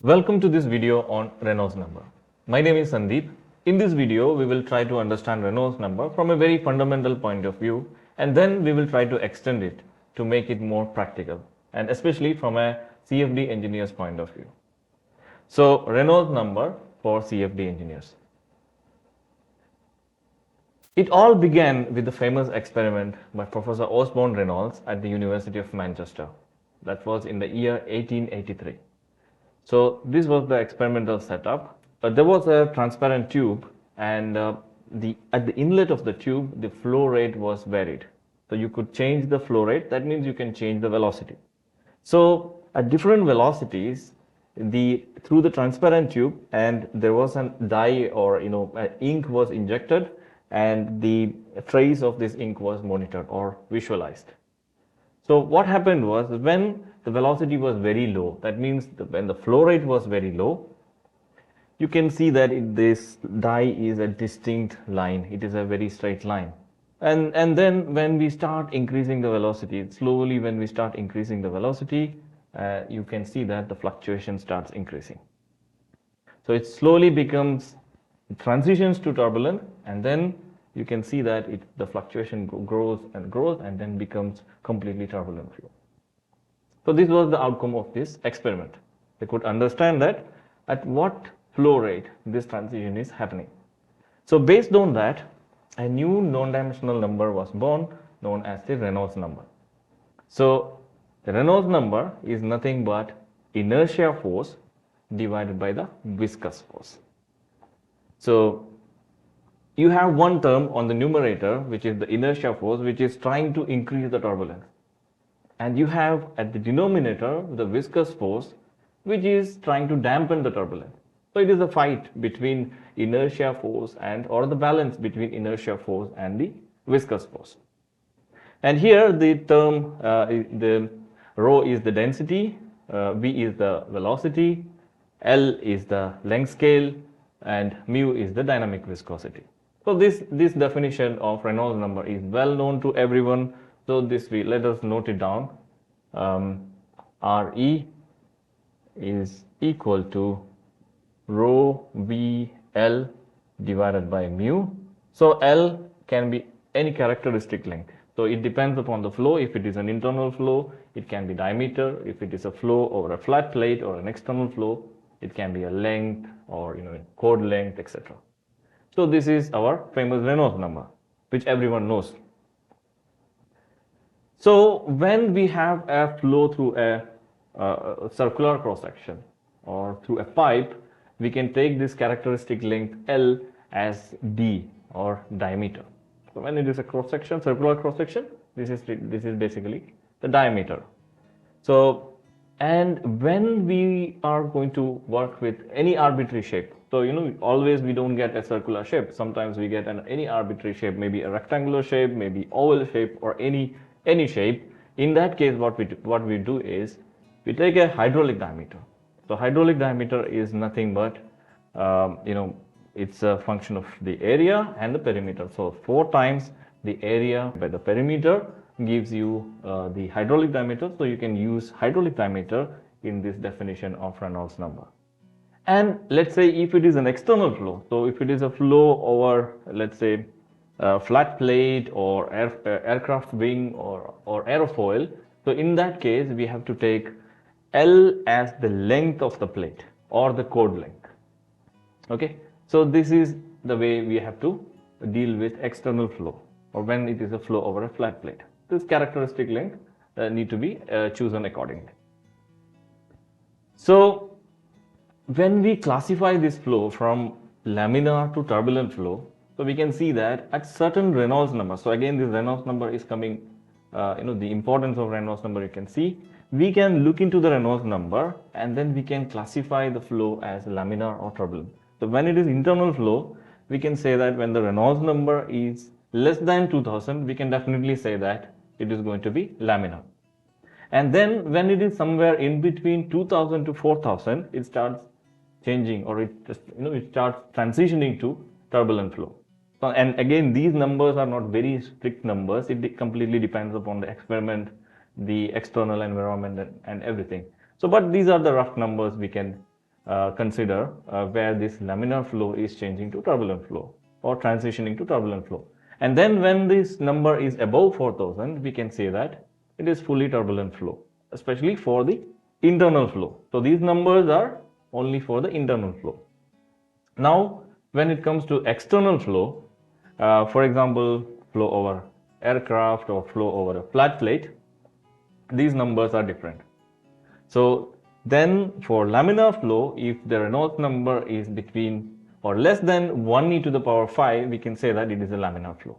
Welcome to this video on Reynolds number. My name is Sandeep. In this video, we will try to understand Reynolds number from a very fundamental point of view, and then we will try to extend it to make it more practical, and especially from a CFD engineer's point of view. So, Reynolds number for CFD engineers. It all began with the famous experiment by Professor Osborne Reynolds at the University of Manchester. That was in the year 1883. So this was the experimental setup. There was a transparent tube, and at the inlet of the tube, the flow rate was varied. So you could change the flow rate. That means you can change the velocity. So at different velocities, through the transparent tube, and there was a dye or ink was injected, and the trace of this ink was monitored or visualized. So what happened was, when the velocity was very low, that means when the flow rate was very low, you can see that this dye is a distinct line. It is a very straight line. And then when we start increasing the velocity, slowly when we start increasing the velocity, you can see that the fluctuation starts increasing. So it slowly transitions to turbulent, and then you can see that the fluctuation grows and then becomes completely turbulent flow. So this was the outcome of this experiment. They could understand that at what flow rate this transition is happening. So based on that, a new non-dimensional number was born, known as the Reynolds number. So the Reynolds number is nothing but inertia force divided by the viscous force. So you have one term on the numerator, which is the inertia force, which is trying to increase the turbulence. And you have at the denominator the viscous force, which is trying to dampen the turbulence. So it is a fight between inertia force or the balance between inertia force and the viscous force. And here the term, the rho is the density, v is the velocity, L is the length scale, and mu is the dynamic viscosity. So this definition of Reynolds number is well known to everyone. So let us note it down. Re is equal to rho v L divided by mu. So L can be any characteristic length. So it depends upon the flow. If it is an internal flow, it can be diameter. If it is a flow over a flat plate or an external flow, it can be a length or chord length, etc. So this is our famous Reynolds number, which everyone knows. So when we have a flow through a circular cross-section or through a pipe, we can take this characteristic length L as d or diameter. So when it is a cross-section, circular cross-section, this is basically the diameter. So, and when we are going to work with any arbitrary shape, so always we don't get a circular shape. Sometimes we get any arbitrary shape, maybe a rectangular shape, maybe oval shape, or any shape. In that case, what we do is we take a hydraulic diameter. So hydraulic diameter is nothing but it's a function of the area and the perimeter. So 4 times the area by the perimeter gives you the hydraulic diameter. So you can use hydraulic diameter in this definition of Reynolds number. And let's say if it is an external flow, so if it is a flow over, let's say, a flat plate or aircraft wing or aerofoil, so in that case we have to take L as the length of the plate or the chord length. Okay, so this is the way we have to deal with external flow, or when it is a flow over a flat plate. This characteristic length need to be chosen accordingly. So when we classify this flow from laminar to turbulent flow, so we can see that at certain Reynolds number, so again this Reynolds number is coming, the importance of Reynolds number you can see. We can look into the Reynolds number and then we can classify the flow as laminar or turbulent. So when it is internal flow, we can say that when the Reynolds number is less than 2000, we can definitely say that it is going to be laminar. And then when it is somewhere in between 2000 to 4000, it starts changing, or it starts transitioning to turbulent flow. So, and again, these numbers are not very strict numbers. It completely depends upon the experiment, the external environment, and everything. So, but these are the rough numbers we can consider where this laminar flow is changing to turbulent flow or transitioning to turbulent flow. And then when this number is above 4000, we can say that it is fully turbulent flow, especially for the internal flow. So these numbers are only for the internal flow. Now, when it comes to external flow, for example, flow over aircraft or flow over a flat plate, these numbers are different. So then for laminar flow, if the Reynolds number is between or less than 1 e to the power 5, we can say that it is a laminar flow.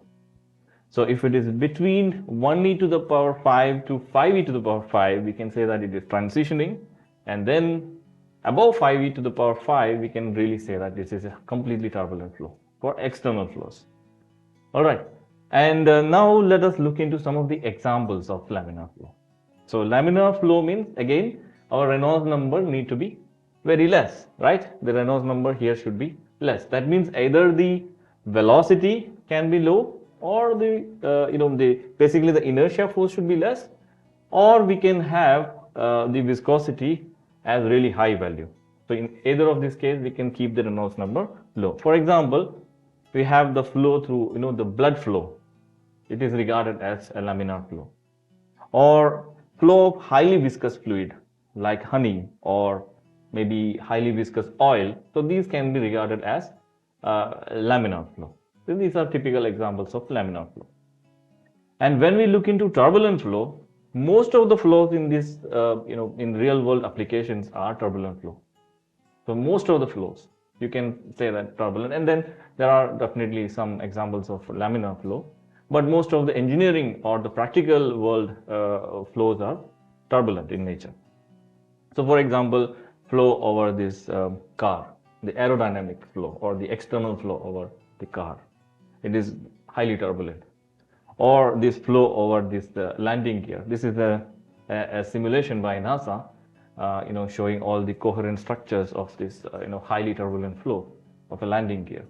So if it is between 1 e to the power 5 to 5 e to the power 5, we can say that it is transitioning. And then above 5 e to the power 5, we can really say that this is a completely turbulent flow for external flows. All right. And now let us look into some of the examples of laminar flow. So laminar flow means, again, our Reynolds number need to be very less, right? The Reynolds number here should be less. That means either the velocity can be low, or basically the inertia force should be less, or we can have the viscosity as really high value. So in either of these cases, we can keep the Reynolds number low. For example, we have the flow through, the blood flow. It is regarded as a laminar flow. Or flow of highly viscous fluid like honey or maybe highly viscous oil. So these can be regarded as laminar flow. So these are typical examples of laminar flow. And when we look into turbulent flow, most of the flows in this, in real world applications are turbulent flow. So most of the flows, you can say that turbulent. And then there are definitely some examples of laminar flow. But most of the engineering or the practical world flows are turbulent in nature. So for example, flow over this car, the aerodynamic flow or the external flow over the car, it is highly turbulent. Or this flow over this landing gear. This is a simulation by NASA, showing all the coherent structures of this, highly turbulent flow of a landing gear.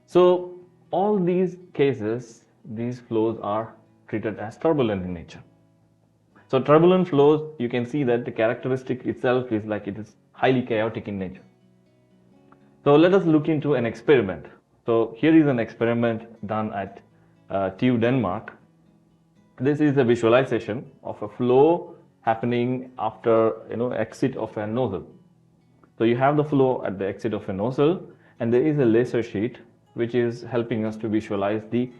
So all these cases, these flows are treated as turbulent in nature. So turbulent flows, you can see that the characteristic itself is like it is highly chaotic in nature. So let us look into an experiment. So here is an experiment done at TU Denmark. This is a visualization of a flow happening after exit of a nozzle. So you have the flow at the exit of a nozzle, and there is a laser sheet which is helping us to visualize the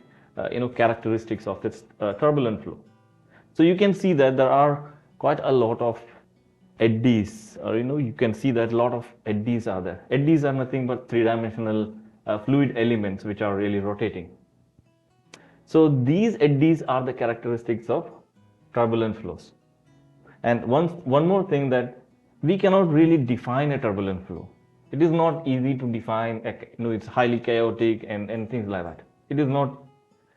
characteristics of this turbulent flow. So you can see that there are quite a lot of eddies, or you can see that a lot of eddies are there. Eddies are nothing but three-dimensional fluid elements which are really rotating. So these eddies are the characteristics of turbulent flows. And one more thing, that we cannot really define a turbulent flow. It is not easy to define, it's highly chaotic and things like that. It is not,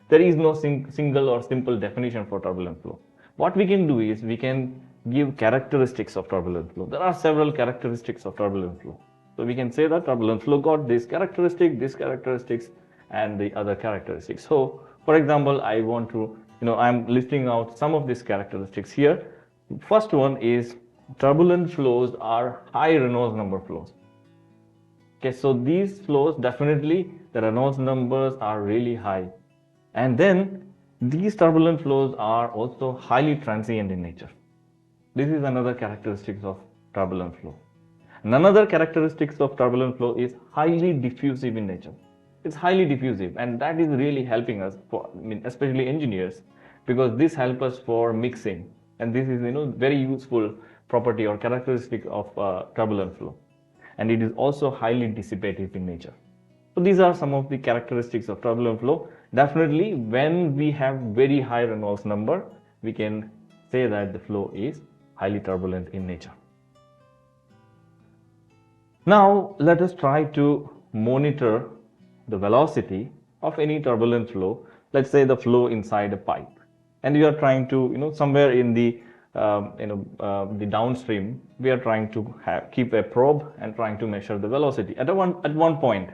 there is no single or simple definition for turbulent flow. What we can do is we can give characteristics of turbulent flow. There are several characteristics of turbulent flow. So we can say that turbulent flow got this characteristics, and the other characteristics. So for example, I want to, I'm listing out some of these characteristics here. First one is turbulent flows are high Reynolds number flows. Okay, so these flows, definitely the Reynolds numbers are really high. And then these turbulent flows are also highly transient in nature. This is another characteristic of turbulent flow. And another characteristic of turbulent flow is highly diffusive in nature. It's highly diffusive, and that is really helping us, especially engineers, because this helps us for mixing. And this is very useful property or characteristic of turbulent flow. And it is also highly dissipative in nature. So these are some of the characteristics of turbulent flow. Definitely, when we have very high Reynolds number, we can say that the flow is highly turbulent in nature. Now, let us try to monitor the velocity of any turbulent flow. Let's say the flow inside a pipe, and we are trying to, somewhere in the the downstream, we are trying to keep a probe and trying to measure the velocity at one point.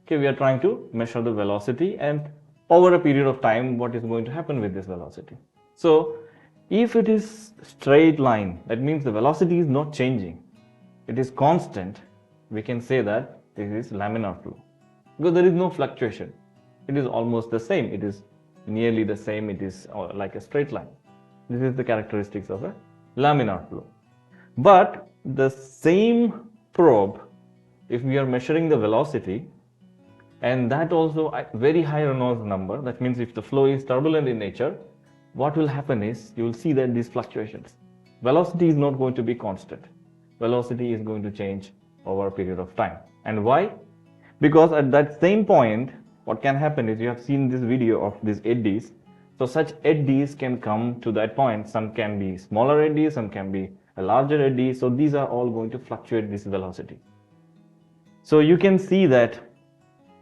Okay, we are trying to measure the velocity, and over a period of time, what is going to happen with this velocity. So if it is straight line, that means the velocity is not changing. it is constant, we can say that this is laminar flow, because there is no fluctuation. It is almost the same. It is nearly the same. It is like a straight line. This is the characteristics of a laminar flow. But the same probe, if we are measuring the velocity, and that also at very high Reynolds number, that means if the flow is turbulent in nature, what will happen is you will see that these fluctuations. Velocity is not going to be constant. Velocity is going to change over a period of time. And why? Because at that same point, what can happen is, you have seen this video of these eddies. So such eddies can come to that point. Some can be smaller eddies, some can be a larger eddy. So these are all going to fluctuate this velocity. So you can see that,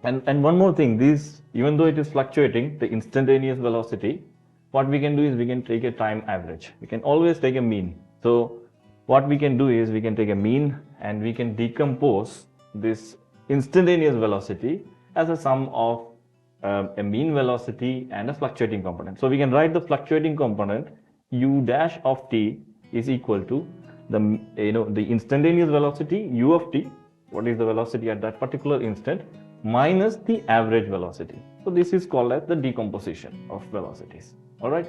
and one more thing, this, even though it is fluctuating, the instantaneous velocity, what we can do is we can take a time average. We can always take a mean. So what we can do is we can take a mean and we can decompose this instantaneous velocity as a sum of a mean velocity and a fluctuating component. So we can write the fluctuating component u dash of t is equal to the the instantaneous velocity u of t, what is the velocity at that particular instant, minus the average velocity. So this is called as the decomposition of velocities. All right.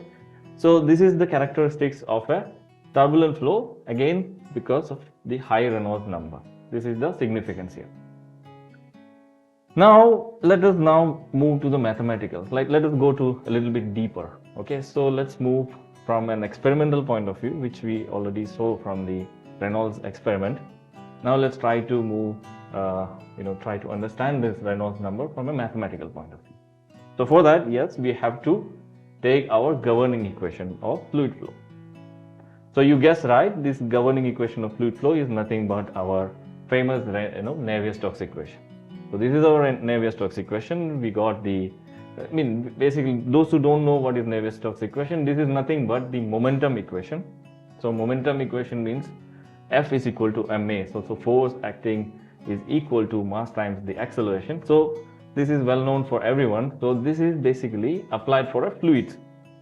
So this is the characteristics of a turbulent flow, again because of the high Reynolds number. This is the significance here. Now let us now move to the mathematical. Let us go to a little bit deeper. Okay, so let's move from an experimental point of view, which we already saw from the Reynolds experiment. Now let's try to move, try to understand this Reynolds number from a mathematical point of view. So for that, yes, we have to take our governing equation of fluid flow. So you guessed right, this governing equation of fluid flow is nothing but our famous Navier-Stokes equation. So this is our Navier-Stokes equation. We got the, basically those who don't know what is Navier-Stokes equation, this is nothing but the momentum equation. So momentum equation means F is equal to ma. So force acting is equal to mass times the acceleration. So this is well known for everyone. So this is basically applied for a fluid.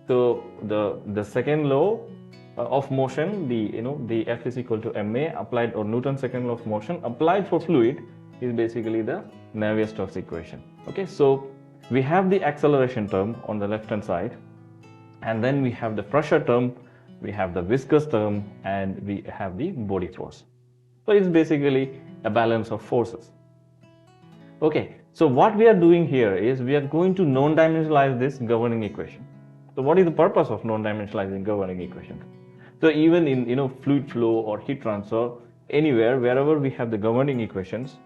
So the second law of motion, the F is equal to ma applied, or Newton's second law of motion applied for fluid, is basically the Navier-Stokes equation. Okay, so we have the acceleration term on the left hand side, and then we have the pressure term, we have the viscous term, and we have the body force. So it's basically a balance of forces. Okay, so what we are doing here is we are going to non-dimensionalize this governing equation. So what is the purpose of non-dimensionalizing governing equation? So even in fluid flow or heat transfer, anywhere, wherever we have the governing equations,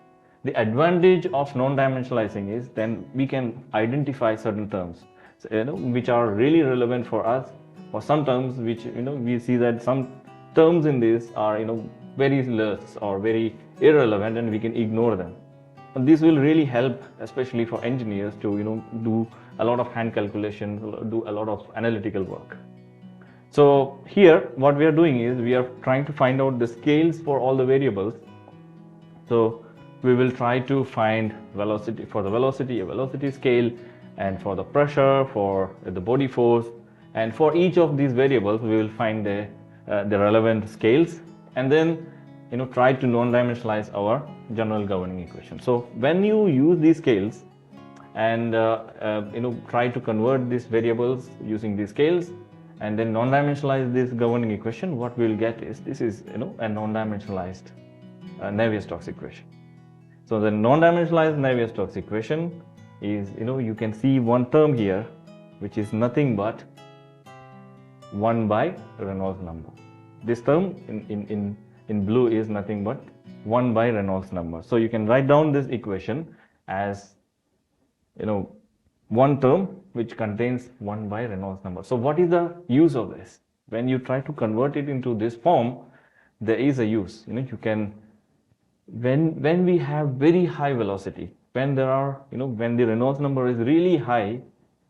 the advantage of non-dimensionalizing is then we can identify certain terms, which are really relevant for us, or some terms which we see that some terms in this are very less or very irrelevant, and we can ignore them. And this will really help, especially for engineers, to do a lot of hand calculations, do a lot of analytical work. So here what we are doing is we are trying to find out the scales for all the variables. So we will try to find velocity, for the velocity, a velocity scale, and for the pressure, for the body force, and for each of these variables we will find the relevant scales, and then try to non-dimensionalize our general governing equation. So when you use these scales and try to convert these variables using these scales and then non-dimensionalize this governing equation, what we will get is this is a non-dimensionalized Navier-Stokes equation. So the non-dimensionalized Navier-Stokes equation is, you can see one term here, which is nothing but 1 by Reynolds number. This term in blue is nothing but 1 by Reynolds number. So you can write down this equation as, one term which contains 1 by Reynolds number. So what is the use of this? When you try to convert it into this form, there is a use. You can, when we have very high velocity, when there are, when the Reynolds number is really high,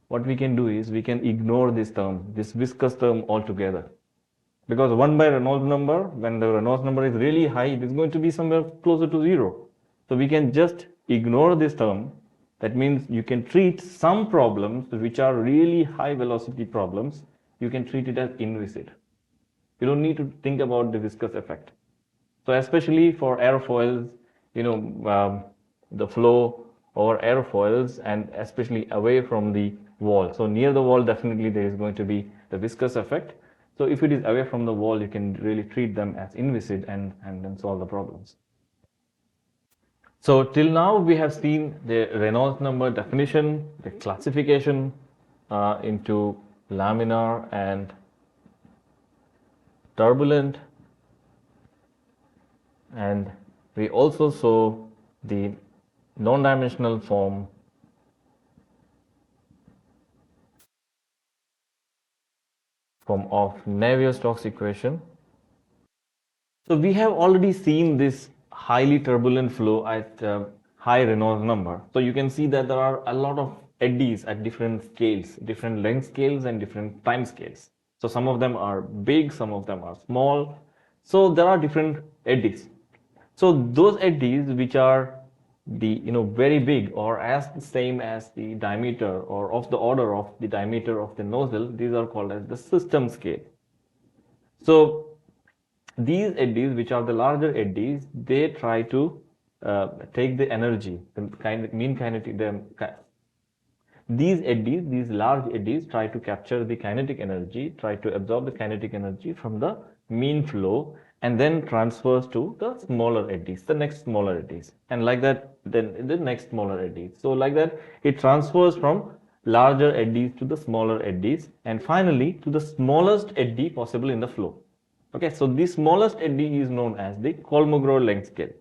what we can do is we can ignore this term, this viscous term altogether. Because 1 by Reynolds number, when the Reynolds number is really high, it is going to be somewhere closer to 0. So we can just ignore this term. That means you can treat some problems which are really high velocity problems, you can treat it as inviscid. You don't need to think about the viscous effect. So especially for aerofoils, the flow over aerofoils and especially away from the wall. So near the wall, definitely there is going to be the viscous effect. So if it is away from the wall, you can really treat them as inviscid and then solve the problems. So till now we have seen the Reynolds number definition, the classification into laminar and turbulent, and we also saw the non-dimensional form of Navier-Stokes equation. So we have already seen this highly turbulent flow at high Reynolds number. So you can see that there are a lot of eddies at different scales, different length scales and different time scales. So some of them are big, some of them are small. So there are different eddies. So those eddies which are the very big or as the same as the diameter or of the order of the diameter of the nozzle, these are called as the system scale. So these eddies, which are the larger eddies, they try to take the energy, the mean kinetic. These eddies, these large eddies, try to capture the kinetic energy, try to absorb the kinetic energy from the mean flow, and then transfers to the smaller eddies, the next smaller eddies, and like that, then the next smaller eddies. So like that, it transfers from larger eddies to the smaller eddies, and finally to the smallest eddy possible in the flow. Okay, so the smallest eddy is known as the Kolmogorov length scale,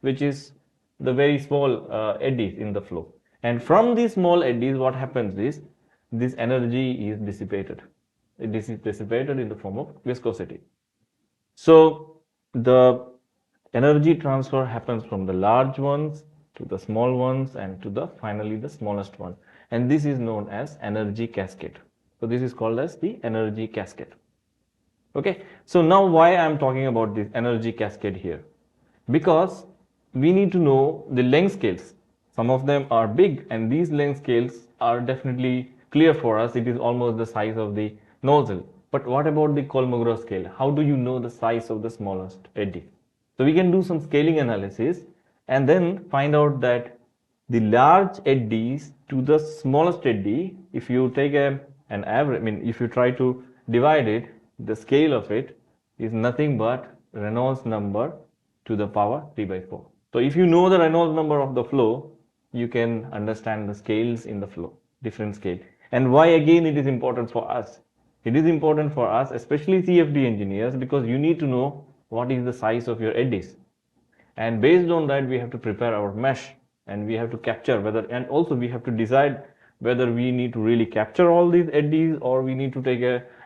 which is the very small eddies in the flow. And from these small eddies, what happens is this energy is dissipated. It is dissipated in the form of viscosity. So the energy transfer happens from the large ones to the small ones and to the finally the smallest one. And this is known as energy cascade. So this is called as the energy cascade. Okay, so now why I am talking about this energy cascade here? Because we need to know the length scales. Some of them are big, and these length scales are definitely clear for us. It is almost the size of the nozzle. But what about the Kolmogorov scale? How do you know the size of the smallest eddy? So we can do some scaling analysis and then find out that the large eddies to the smallest eddy, if you take an average, if you try to divide it, the scale of it is nothing but Reynolds number to the power 3 by 4. So if you know the Reynolds number of the flow, you can understand the scales in the flow, different scale. And why again it is important for us? It is important for us, especially CFD engineers, because you need to know what is the size of your eddies. And based on that, we have to prepare our mesh, and we have to capture whether, and also we have to decide whether we need to really capture all these eddies or we need to take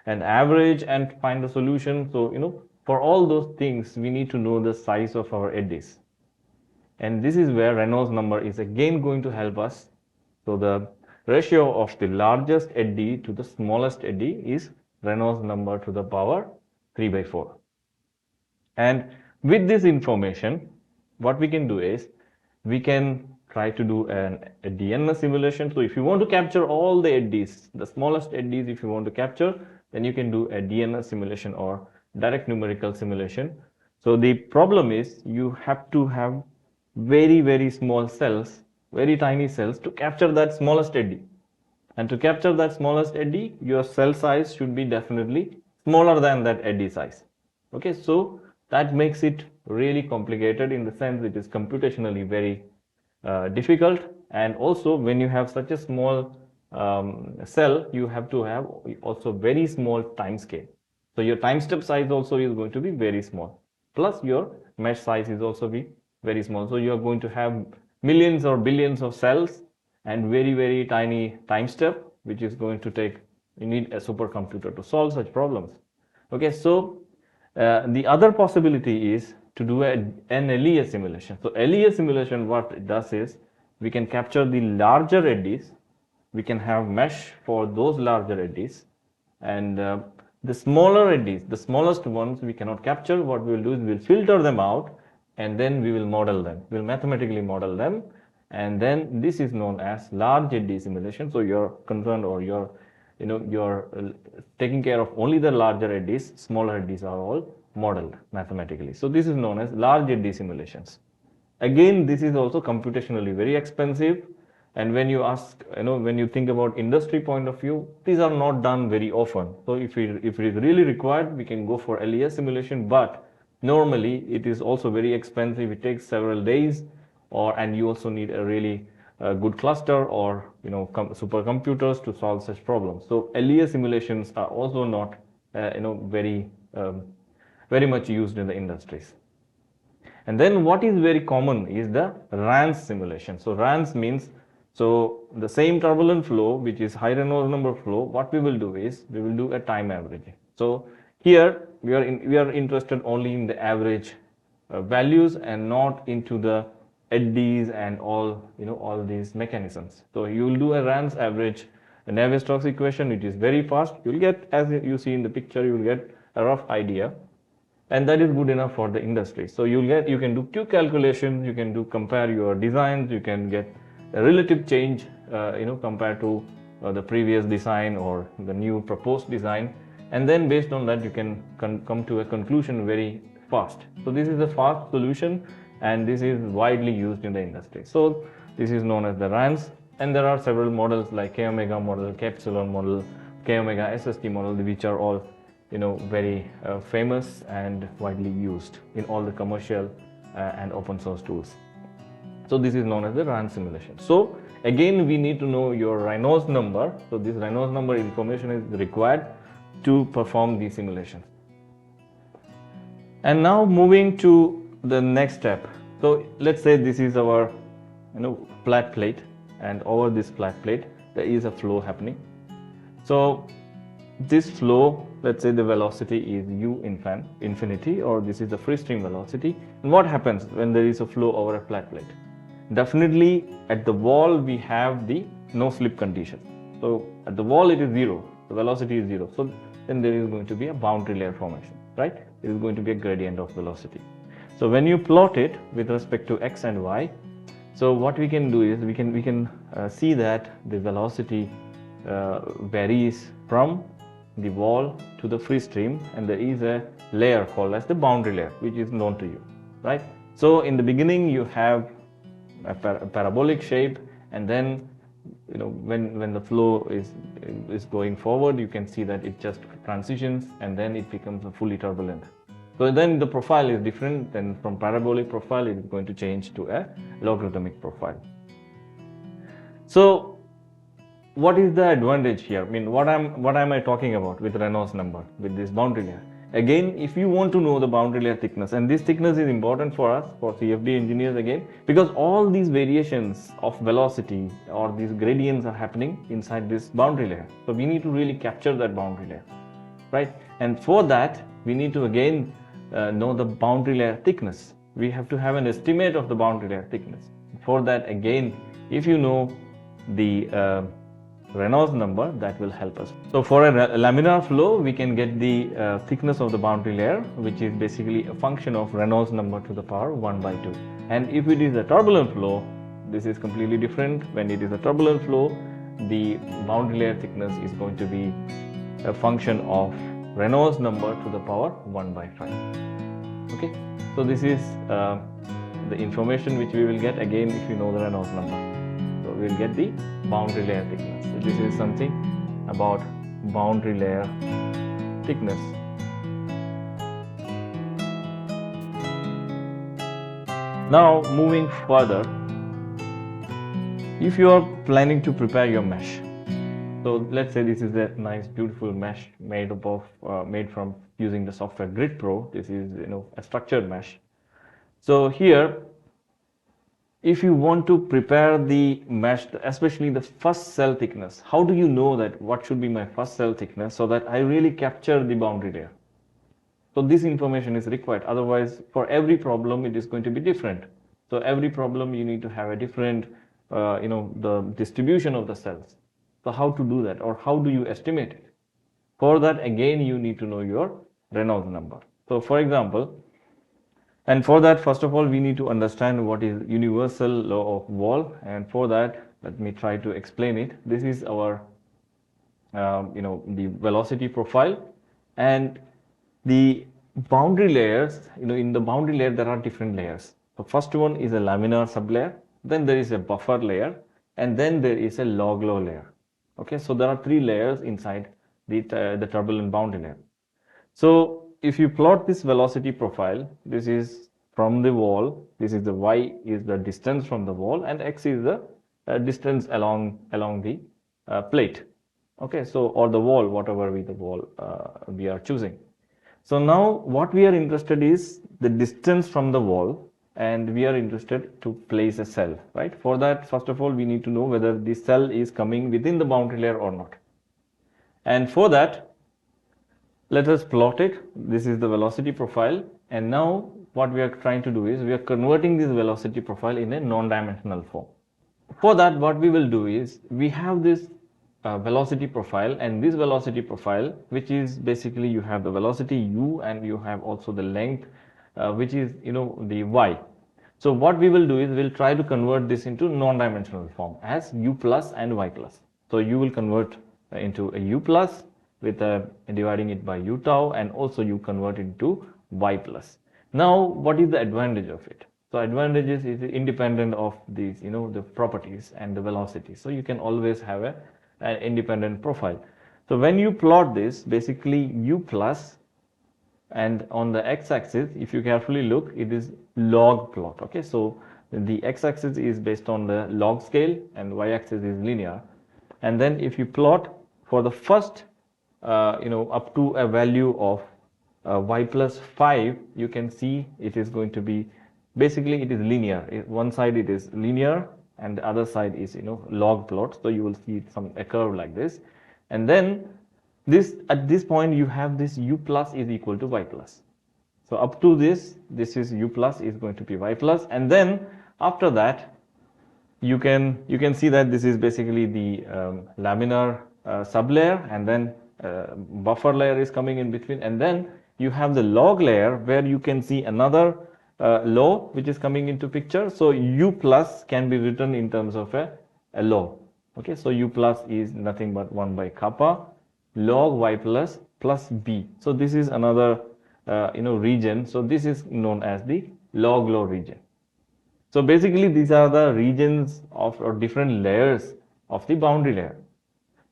an average and find the solution. So, for all those things, we need to know the size of our eddies. And this is where Reynolds number is again going to help us. So the ratio of the largest eddy to the smallest eddy is Reynolds number to the power 3 by 4. And with this information, what we can do is we can try to do a DNS simulation. So if you want to capture all the eddies, the smallest eddies, if you want to capture, then you can do a DNS simulation or direct numerical simulation. So the problem is you have to have very, very small cells, very tiny cells to capture that smallest eddy. And to capture that smallest eddy, your cell size should be definitely smaller than that eddy size. Okay, so that makes it really complicated in the sense it is computationally very difficult. And also when you have such a small cell, you have to have also very small time scale. So your time step size also is going to be very small. Plus your mesh size is also be very small. So you are going to have millions or billions of cells and very, very tiny time step, which is going to take, you need a supercomputer to solve such problems. Okay, so the other possibility is to do an LES simulation. So LES simulation, what it does is we can capture the larger eddies, we can have mesh for those larger eddies, and the smaller eddies, the smallest ones we cannot capture. What we will do is we will filter them out, and then we will model them. We will mathematically model them, and then this is known as large eddy simulation. So you're concerned, or you're taking care of only the larger eddies. Smaller eddies are all modeled mathematically. So this is known as large eddy simulations. Again, this is also computationally very expensive, and when you ask, when you think about industry point of view, these are not done very often. So if it is really required, we can go for LES simulation, but normally it is also very expensive. It takes several days, and you also need a really good cluster or supercomputers to solve such problems. So LES simulations are also not very much used in the industries. And then what is very common is the RANS simulation. So RANS means, so the same turbulent flow, which is high Reynolds number flow, what we will do is we will do a time averaging. So here we are interested only in the average values and not into the eddies and all these mechanisms. So you will do a RANS average, a Navier-Stokes equation. It is very fast. You will get, as you see in the picture, you will get a rough idea. And that is good enough for the industry. So you can do Q calculations, you can compare your designs, you can get a relative change, compared to the previous design or the new proposed design, and then based on that you can come to a conclusion very fast. So this is a fast solution, and this is widely used in the industry. So this is known as the RANS, and there are several models like K omega model, K epsilon model, K omega SST model, which are all very famous and widely used in all the commercial and open source tools. So this is known as the RANS simulation. So again, we need to know your Reynolds number. So this Reynolds number information is required to perform these simulations. And now moving to the next step. So let's say this is our flat plate, and over this flat plate there is a flow happening. So this flow, let's say the velocity is u infinity, or this is the free stream velocity. And what happens when there is a flow over a flat plate? Definitely at the wall we have the no slip condition. So at the wall it is zero, the velocity is zero. So then there is going to be a boundary layer formation, right? It is going to be a gradient of velocity. So when you plot it with respect to x and y, so what we can do is we can see that the velocity varies from the wall to the free stream, and there is a layer called as the boundary layer, which is known to you, right? So in the beginning you have a parabolic shape, and then when the flow is going forward, you can see that it just transitions and then it becomes a fully turbulent. So then the profile is different. Then from parabolic profile it is going to change to a logarithmic profile. So what is the advantage here? I mean, what am I talking about with Reynolds number, with this boundary layer? Again, if you want to know the boundary layer thickness, and this thickness is important for us, for CFD engineers again, because all these variations of velocity or these gradients are happening inside this boundary layer. So we need to really capture that boundary layer, right? And for that, we need to again know the boundary layer thickness. We have to have an estimate of the boundary layer thickness. For that, again, if you know the Reynolds number, that will help us. So for a laminar flow, we can get the thickness of the boundary layer, which is basically a function of Reynolds number to the power 1 by 2. And if it is a turbulent flow, this is completely different. When it is a turbulent flow, the boundary layer thickness is going to be a function of Reynolds number to the power 1 by 5. Okay, so this is the information which we will get again if you know the Reynolds number. So we will get the boundary layer thickness. So this is something about boundary layer thickness. Now moving further, if you are planning to prepare your mesh, so let's say this is a nice beautiful mesh made from using the software Grid Pro. This is a structured mesh. So here, if you want to prepare the mesh, especially the first cell thickness, how do you know that what should be my first cell thickness so that I really capture the boundary layer? So this information is required. Otherwise, for every problem, it is going to be different. So every problem, you need to have a different, the distribution of the cells. So how to do that, or how do you estimate it? For that, again, you need to know your Reynolds number. So for example, and for that, first of all, we need to understand what is universal law of wall. And for that, let me try to explain it. This is our, the velocity profile, and the boundary layers, in the boundary layer there are different layers. The first one is a laminar sublayer, then there is a buffer layer, and then there is a log-low layer. Okay, so there are three layers inside the turbulent boundary layer. So if you plot this velocity profile, this is from the wall, this is the y is the distance from the wall, and x is the distance along the plate. Okay, so or the wall, whatever the wall we are choosing. So now what we are interested is the distance from the wall, and we are interested to place a cell, right? For that, first of all, we need to know whether the cell is coming within the boundary layer or not. And for that, let us plot it. This is the velocity profile, and now what we are trying to do is we are converting this velocity profile in a non-dimensional form. For that, what we will do is we have this velocity profile, and this velocity profile, which is basically you have the velocity u and you have also the length, which is the y. So what we will do is we'll try to convert this into non-dimensional form as u plus and y plus. So you will convert into a u plus with dividing it by u tau, and also you convert it to y plus. Now what is the advantage of it? So advantages is independent of these, the properties and the velocity. So you can always have an independent profile. So when you plot this, basically u plus, and on the x-axis, if you carefully look, it is log plot. Okay, so the x-axis is based on the log scale and y-axis is linear. And then if you plot for the first, up to a value of y plus 5, you can see it is going to be, basically it is linear. One side it is linear and the other side is log plot. So you will see a curve like this, and then at this point you have this u plus is equal to y plus. So up to this is u plus is going to be y plus, and then after that you can see that this is basically the laminar sublayer, and then buffer layer is coming in between, and then you have the log layer where you can see another law which is coming into picture. So u plus can be written in terms of a law. Okay, so u plus is nothing but 1 by kappa log y plus plus b. So this is another region. So this is known as the log law region. So basically these are the regions of or different layers of the boundary layer.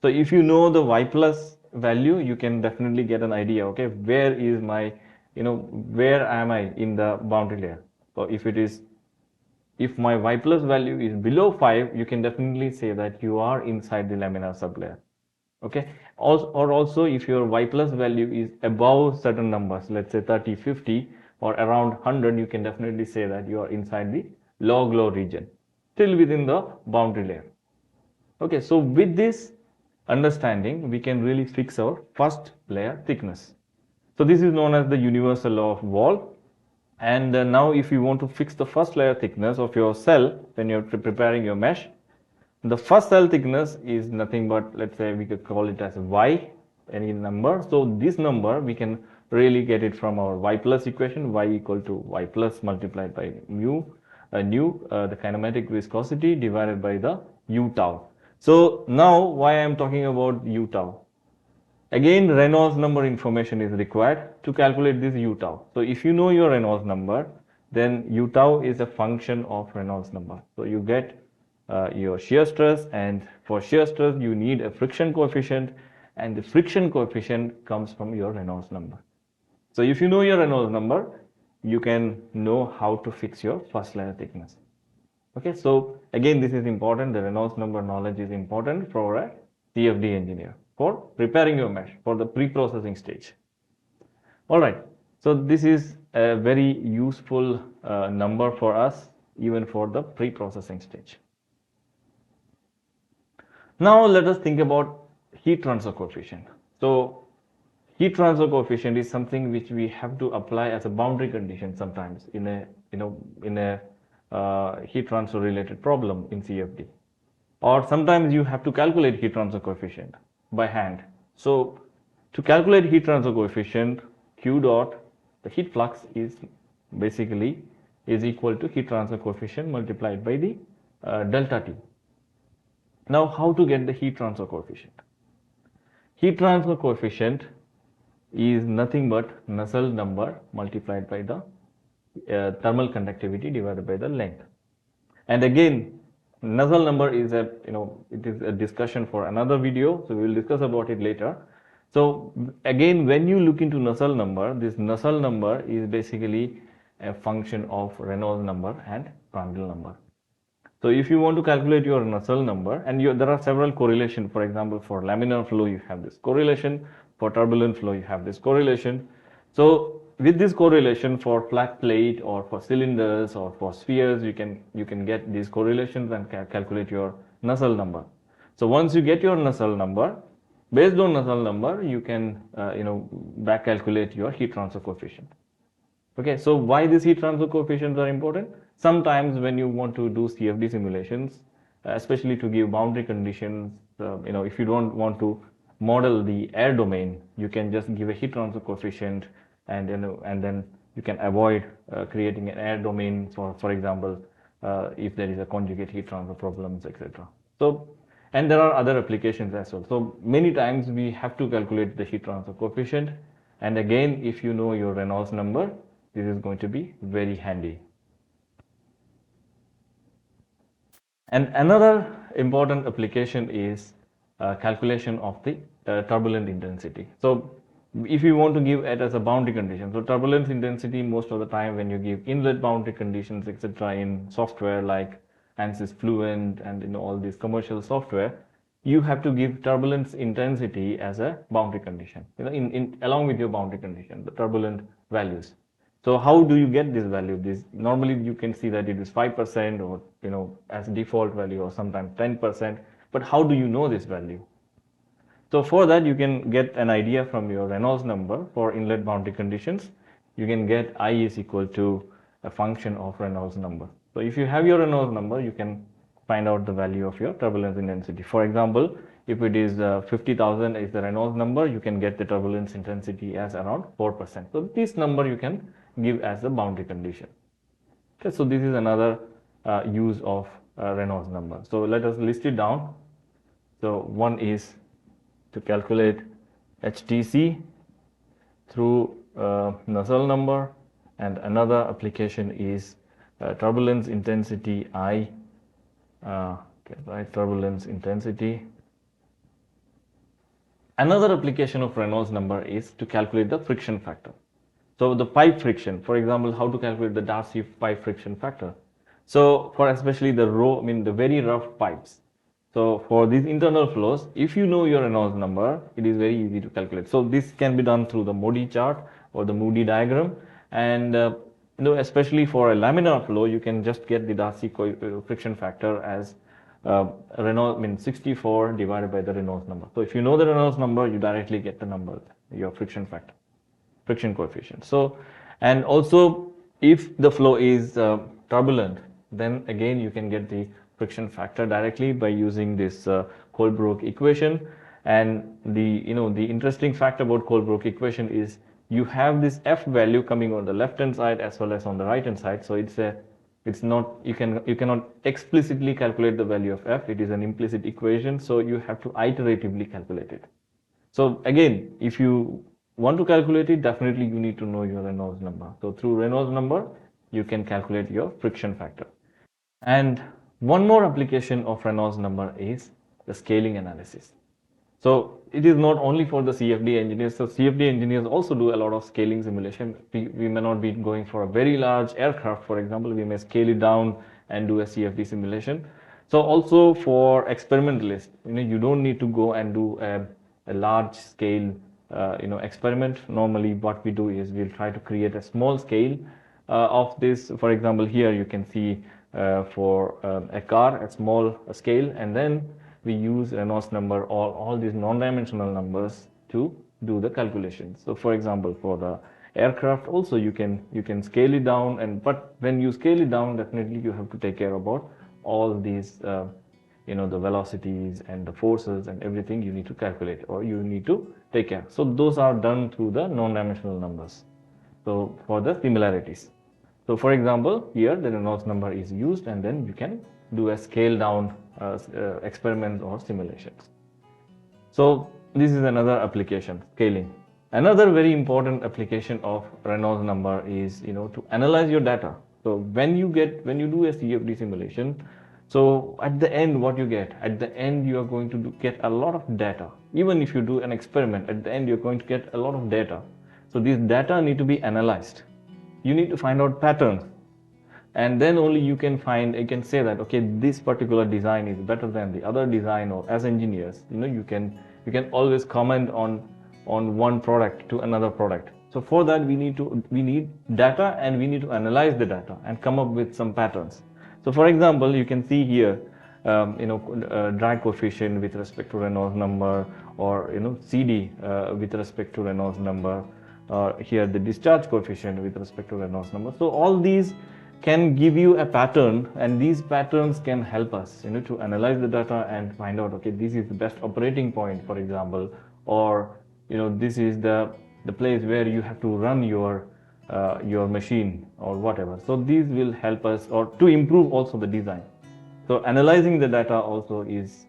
So if you know the y plus value, you can definitely get an idea, okay, where is my, where am I in the boundary layer. So if my y plus value is below 5, you can definitely say that you are inside the laminar sublayer. Okay, or also if your y plus value is above certain numbers, let's say 30, 50 or around 100, you can definitely say that you are inside the log law region, still within the boundary layer. Okay, so with this understanding, we can really fix our first layer thickness. So this is known as the universal law of wall. And now if you want to fix the first layer thickness of your cell when you're preparing your mesh, the first cell thickness is nothing but, let's say we could call it as y, any number. So this number we can really get it from our y plus equation, y equal to y plus multiplied by mu, the kinematic viscosity divided by the u tau. So now why I am talking about u tau? Again, Reynolds number information is required to calculate this u tau. So if you know your Reynolds number, then u tau is a function of Reynolds number. So you get your shear stress, and for shear stress you need a friction coefficient, and the friction coefficient comes from your Reynolds number. So if you know your Reynolds number, you can know how to fix your first layer thickness. Okay, so again this is important. The Reynolds number knowledge is important for a CFD engineer for preparing your mesh for the pre-processing stage. Alright, so this is a very useful number for us even for the pre-processing stage. Now let us think about heat transfer coefficient. So heat transfer coefficient is something which we have to apply as a boundary condition sometimes in a heat transfer related problem in CFD, or sometimes you have to calculate heat transfer coefficient by hand. So to calculate heat transfer coefficient, Q dot, the heat flux is basically is equal to heat transfer coefficient multiplied by the delta T. Now how to get the heat transfer coefficient? Heat transfer coefficient is nothing but Nusselt number multiplied by the thermal conductivity divided by the length. And again, Nusselt number is it is a discussion for another video, so we will discuss about it later. So again, when you look into Nusselt number, this Nusselt number is basically a function of Reynolds number and Prandtl number. So if you want to calculate your Nusselt number, and there are several correlations. For example, for laminar flow, you have this correlation. For turbulent flow, you have this correlation. So with this correlation for flat plate or for cylinders or for spheres, you can get these correlations and calculate your Nusselt number. So once you get your Nusselt number, based on Nusselt number, you can back calculate your heat transfer coefficient. Okay, so why these heat transfer coefficients are important? Sometimes when you want to do CFD simulations, especially to give boundary conditions, if you don't want to model the air domain, you can just give a heat transfer coefficient, and then you can avoid creating an air domain for example, if there is a conjugate heat transfer problems, etc. So, and there are other applications as well. So many times we have to calculate the heat transfer coefficient, and again, if you know your Reynolds number, this is going to be very handy. And another important application is calculation of the turbulent intensity. So if you want to give it as a boundary condition, so turbulence intensity, most of the time when you give inlet boundary conditions, etc., in software like ANSYS Fluent and all these commercial software, you have to give turbulence intensity as a boundary condition, along with your boundary condition, the turbulent values. So how do you get this value? This normally you can see that it is 5% or as default value, or sometimes 10%. But how do you know this value? So for that, you can get an idea from your Reynolds number for inlet boundary conditions. You can get I is equal to a function of Reynolds number. So if you have your Reynolds number, you can find out the value of your turbulence intensity. For example, if it is 50,000 is the Reynolds number, you can get the turbulence intensity as around 4%. So this number you can give as a boundary condition. Okay, so this is another use of Reynolds number. So let us list it down. So one is to calculate HTC through Nusselt number, and another application is turbulence intensity I. Turbulence intensity. Another application of Reynolds number is to calculate the friction factor. So the pipe friction, for example, how to calculate the Darcy pipe friction factor. So for especially the the very rough pipes. So for these internal flows, if you know your Reynolds number, it is very easy to calculate. So this can be done through the Moody chart or the Moody diagram, and especially for a laminar flow, you can just get the Darcy friction factor as Reynolds 64 divided by the Reynolds number. So if you know the Reynolds number, you directly get the number, your friction factor, friction coefficient. So, and also if the flow is turbulent, then again you can get the friction factor directly by using this Colebrook equation. And the interesting fact about Colebrook equation is you have this F value coming on the left hand side as well as on the right hand side. So it's not, you cannot explicitly calculate the value of F. It is an implicit equation, so you have to iteratively calculate it. So again, if you want to calculate it, definitely you need to know your Reynolds number. So through Reynolds number, you can calculate your friction factor. And one more application of Reynolds number is the scaling analysis. So it is not only for the CFD engineers. So CFD engineers also do a lot of scaling simulation. We may not be going for a very large aircraft, for example. We may scale it down and do a CFD simulation. So also for experimentalists, you don't need to go and do a large scale experiment. Normally what we do is we'll try to create a small scale of this. For example, here you can see for a car, a small scale, and then we use Reynolds number or all these non-dimensional numbers to do the calculations. So for example, for the aircraft also you can scale it down, but when you scale it down, definitely you have to take care about all these the velocities and the forces and everything you need to calculate, or you need to take care. So those are done through the non-dimensional numbers. So for the similarities. So for example, here the Reynolds number is used, and then you can do a scale down experiments or simulations. So this is another application, scaling. Another very important application of Reynolds number is, to analyze your data. So when you do a CFD simulation, so at the end, what you get? At the end, you are going to get a lot of data. Even if you do an experiment, at the end, you're going to get a lot of data. So these data need to be analyzed. You need to find out patterns. And then only you can say that, okay, this particular design is better than the other design, or as engineers, you can always comment on one product to another product. So for that, we need data, and we need to analyze the data and come up with some patterns. So for example, you can see here, drag coefficient with respect to Reynolds number, or CD with respect to Reynolds number, or here the discharge coefficient with respect to Reynolds number. So all these can give you a pattern, and these patterns can help us to analyze the data and find out, okay, this is the best operating point, for example, or this is the place where you have to run your machine or whatever. So these will help us, or to improve also the design. So analyzing the data also is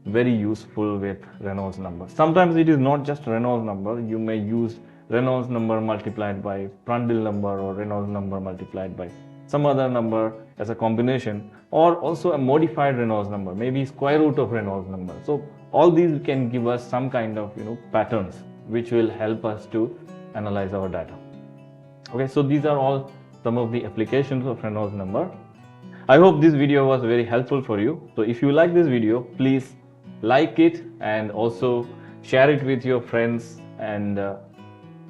very useful with Reynolds number. Sometimes it is not just Reynolds number. You may use Reynolds number multiplied by Prandtl number, or Reynolds number multiplied by some other number as a combination, or also a modified Reynolds number, maybe square root of Reynolds number. So all these can give us some kind of patterns which will help us to analyze our data. Okay, so these are all some of the applications of Reynolds number. I hope this video was very helpful for you. So if you like this video, please like it and also share it with your friends, and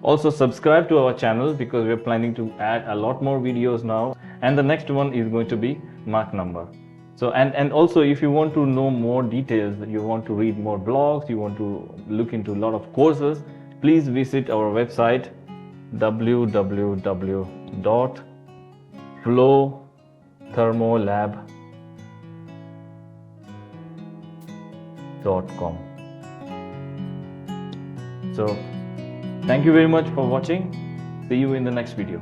also subscribe to our channel, because we're planning to add a lot more videos now, and the next one is going to be Mach number. So and also, if you want to know more details, you want to read more blogs, you want to look into a lot of courses, please visit our website www.flowthermolab.com. So thank you very much for watching. See you in the next video.